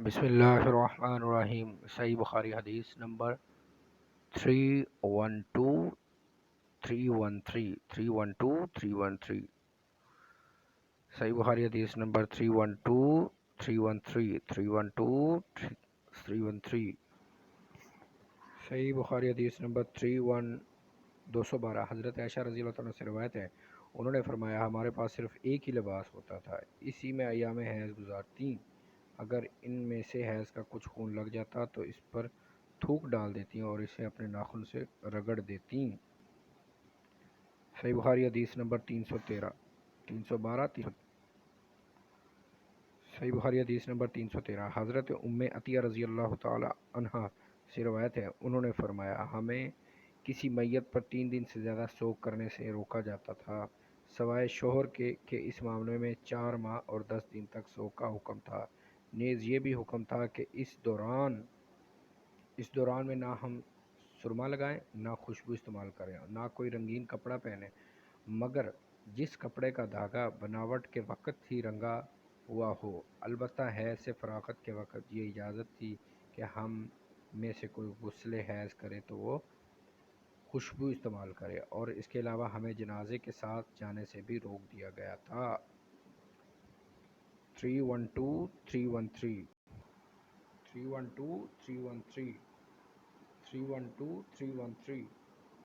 بسم اللہ الرحمن الرحیم۔ صحیح بخاری حدیث نمبر 312 313 صحیح بخاری حدیث نمبر 313 صحیح بخاری حدیث نمبر 212 حضرت عائشہ رضی اللہ عنہ سے روایت ہے، انہوں نے فرمایا ہمارے پاس صرف ایک ہی لباس ہوتا تھا، اسی میں ایام حیض گزارتیں، اگر ان میں سے حیض کا کچھ خون لگ جاتا تو اس پر تھوک ڈال دیتی اور اسے اپنے ناخن سے رگڑ دیتی۔ صحیح بخاری حدیث نمبر 312 صحیح بخاری حدیث نمبر 313 حضرت ام عطیہ رضی اللہ تعالی عنہا سے روایت ہے، انہوں نے فرمایا ہمیں کسی میت پر 3 دن سے زیادہ سوگ کرنے سے روکا جاتا تھا، سوائے شوہر کے کہ اس معاملے میں 4 ماہ اور 10 دن تک سوگ کا حکم تھا، نیز یہ بھی حکم تھا کہ اس دوران میں نہ ہم سرما لگائیں، نہ خوشبو استعمال کریں، نہ کوئی رنگین کپڑا پہنیں مگر جس کپڑے کا دھاگا بناوٹ کے وقت ہی رنگا ہوا ہو، البتہ حیض سے فراغت کے وقت یہ اجازت تھی کہ ہم میں سے کوئی غسل حیض کرے تو وہ خوشبو استعمال کرے، اور اس کے علاوہ ہمیں جنازے کے ساتھ جانے سے بھی روک دیا گیا تھا۔ 312 313 312 313 312 313